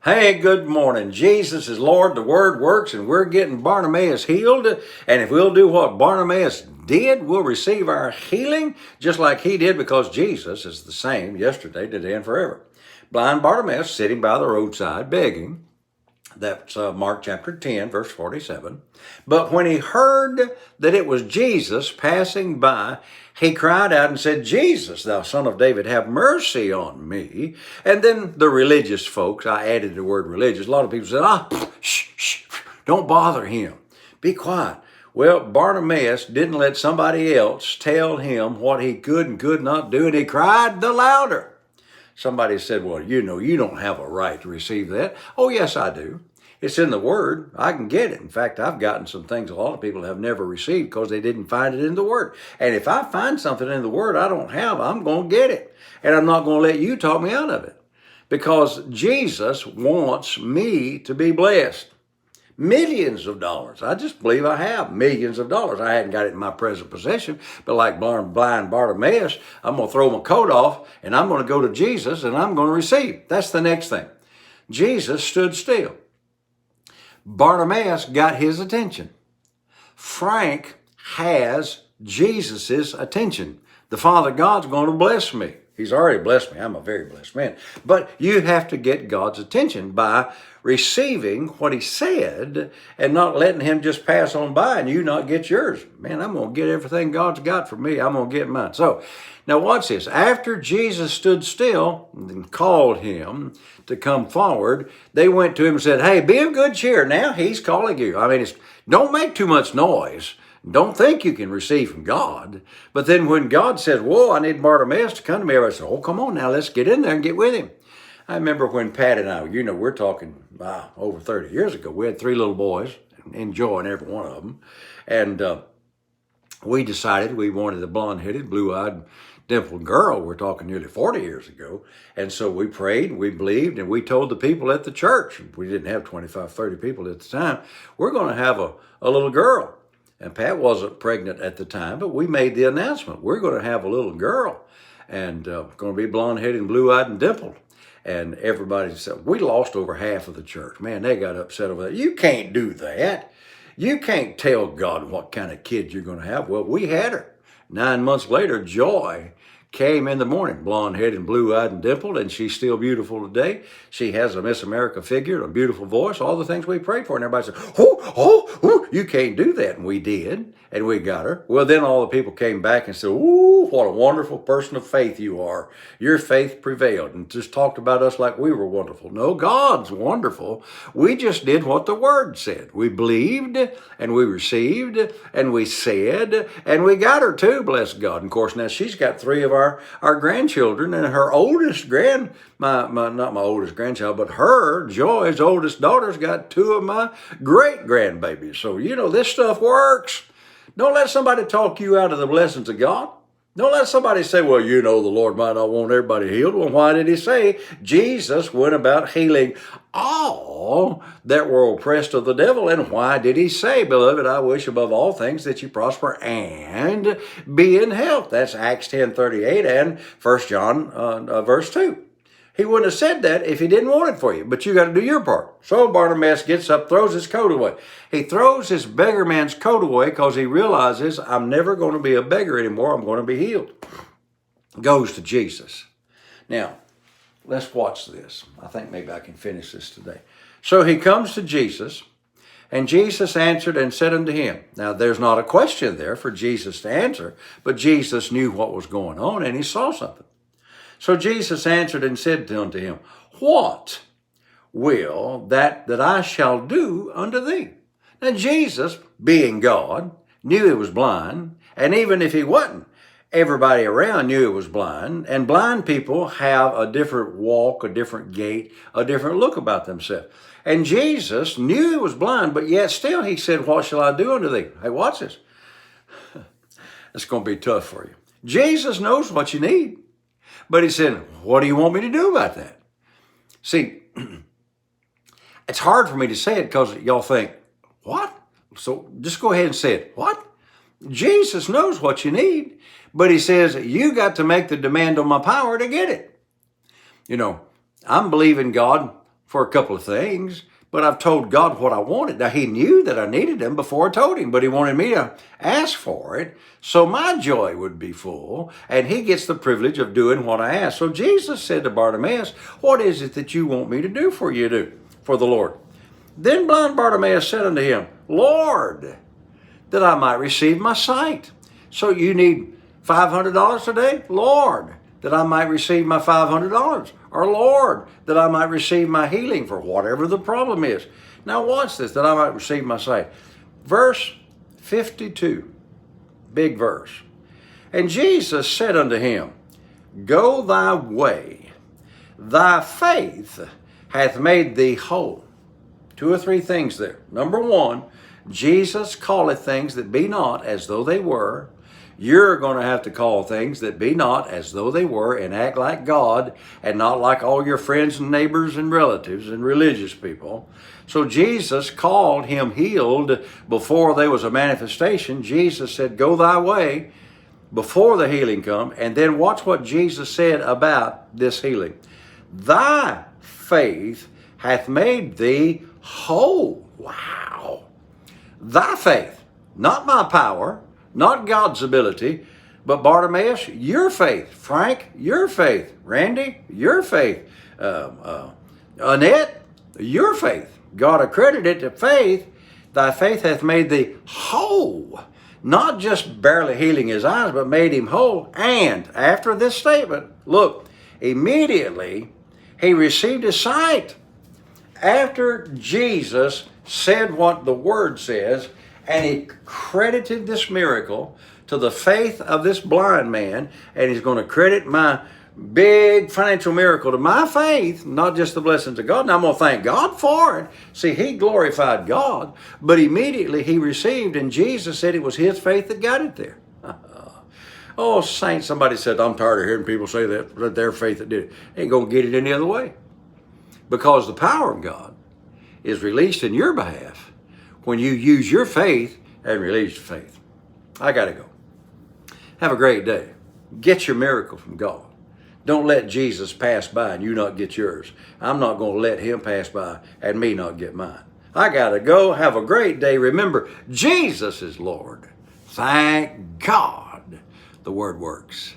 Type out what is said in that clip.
Hey, good morning. Jesus is Lord. The Word works, and we're getting Bartimaeus healed. And if we'll do what Bartimaeus did, we'll receive our healing just like he did, because Jesus is the same yesterday, today, and forever. Blind Bartimaeus sitting by the roadside begging. That's Mark chapter 10, verse 47. But when he heard that it was Jesus passing by, he cried out and said, Jesus, thou son of David, have mercy on me. And then the religious folks, I added the word religious. A lot of people said, shh, don't bother him. Be quiet. Well, Bartimaeus didn't let somebody else tell him what he could and could not do, and he cried the louder. Somebody said, well, you don't have a right to receive that. Oh, yes, I do. It's in the Word. I can get it. In fact, I've gotten some things a lot of people have never received because they didn't find it in the Word. And if I find something in the Word I don't have, I'm going to get it. And I'm not going to let you talk me out of it, because Jesus wants me to be blessed. Millions of dollars. I just believe I have millions of dollars. I hadn't got it in my present possession, but like blind Bartimaeus, I'm going to throw my coat off and I'm going to go to Jesus and I'm going to receive. That's the next thing. Jesus stood still. Bartimaeus got his attention. Frank has Jesus's attention. The Father God's going to bless me. He's already blessed me. I'm a very blessed man. But you have to get God's attention by receiving what he said and not letting him just pass on by and you not get yours. Man, I'm going to get everything God's got for me. I'm going to get mine. So now watch this. After Jesus stood still and called him to come forward, they went to him and said, hey, be of good cheer. Now he's calling you. Don't make too much noise. Don't think you can receive from God. But then when God says, whoa, I need Bartimaeus to come to me, everybody said, oh, come on now, let's get in there and get with him. I remember when Pat and I, we're talking over 30 years ago, we had 3 little boys, enjoying every one of them. And we decided we wanted a blonde-headed, blue-eyed, dimpled girl. We're talking nearly 40 years ago. And so we prayed, we believed, and we told the people at the church, we didn't have 25, 30 people at the time, we're going to have a little girl. And Pat wasn't pregnant at the time, but we made the announcement. We're going to have a little girl, and going to be blonde-headed and blue-eyed and dimpled. And everybody said, we lost over half of the church. Man, they got upset over that. You can't do that. You can't tell God what kind of kid you're going to have. Well, we had her. 9 months later, Joy came in the morning, blonde-headed and blue-eyed and dimpled, and she's still beautiful today. She has a Miss America figure, a beautiful voice, all the things we prayed for. And everybody said, oh, you can't do that. And we did, and we got her. Well, then all the people came back and said, ooh, what a wonderful person of faith you are. Your faith prevailed, and just talked about us like we were wonderful. No, God's wonderful. We just did what the Word said. We believed, and we received, and we said, and we got her too, bless God. And of course, now she's got 3 of our grandchildren, and her oldest not my oldest grandchild, but her, Joy's oldest daughter's got 2 of my great grandbabies. So, this stuff works. Don't let somebody talk you out of the blessings of God. Don't let somebody say, well, the Lord might not want everybody healed. Well, why did he say Jesus went about healing all that were oppressed of the devil? And why did he say, beloved, I wish above all things that you prosper and be in health? That's Acts 10:38 and 1 John verse 2. He wouldn't have said that if he didn't want it for you, but you got to do your part. So Bartimaeus gets up, throws his coat away. He throws his beggar man's coat away because he realizes, I'm never going to be a beggar anymore. I'm going to be healed. Goes to Jesus. Now, let's watch this. I think maybe I can finish this today. So he comes to Jesus, and Jesus answered and said unto him. Now, there's not a question there for Jesus to answer, but Jesus knew what was going on, and he saw something. So Jesus answered and said unto him, what will that I shall do unto thee? Now Jesus, being God, knew he was blind, and even if he wasn't, everybody around knew he was blind, and blind people have a different walk, a different gait, a different look about themselves. And Jesus knew he was blind, but yet still he said, what shall I do unto thee? Hey, watch this. It's going to be tough for you. Jesus knows what you need. But he said, what do you want me to do about that? See, it's hard for me to say it because y'all think, what? So just go ahead and say it. What? Jesus knows what you need, but he says, you got to make the demand on my power to get it. I'm believing God for a couple of things, but I've told God what I wanted. Now, he knew that I needed them before I told him, but he wanted me to ask for it so my joy would be full, and he gets the privilege of doing what I ask. So Jesus said to Bartimaeus, what is it that you want me to do for the Lord? Then blind Bartimaeus said unto him, Lord, that I might receive my sight. So you need $500 today? Lord, that I might receive my $500. Or Lord, that I might receive my healing for whatever the problem is. Now watch this, that I might receive my sight. Verse 52, big verse. And Jesus said unto him, Go thy way, thy faith hath made thee whole. 2 or 3 things there. Number 1, Jesus calleth things that be not as though they were. You're going to have to call things that be not as though they were and act like God and not like all your friends and neighbors and relatives and religious people. So Jesus called him healed before there was a manifestation. Jesus said, go thy way before the healing come. And then watch what Jesus said about this healing. Thy faith hath made thee whole. Wow. Thy faith, not my power, not God's ability, but Bartimaeus, your faith. Frank, your faith. Randy, your faith. Annette, your faith. God accredited to faith. Thy faith hath made thee whole. Not just barely healing his eyes, but made him whole. And after this statement, look, immediately he received his sight. After Jesus said what the Word says, and he credited this miracle to the faith of this blind man, and he's going to credit my big financial miracle to my faith, not just the blessings of God. And I'm going to thank God for it. See, he glorified God, but immediately he received, and Jesus said it was his faith that got it there. Oh, saints, somebody said, I'm tired of hearing people say that their faith that did it. Ain't going to get it any other way. Because the power of God is released in your behalf when you use your faith and release your faith. I got to go. Have a great day. Get your miracle from God. Don't let Jesus pass by and you not get yours. I'm not going to let him pass by and me not get mine. I got to go. Have a great day. Remember, Jesus is Lord. Thank God the Word works.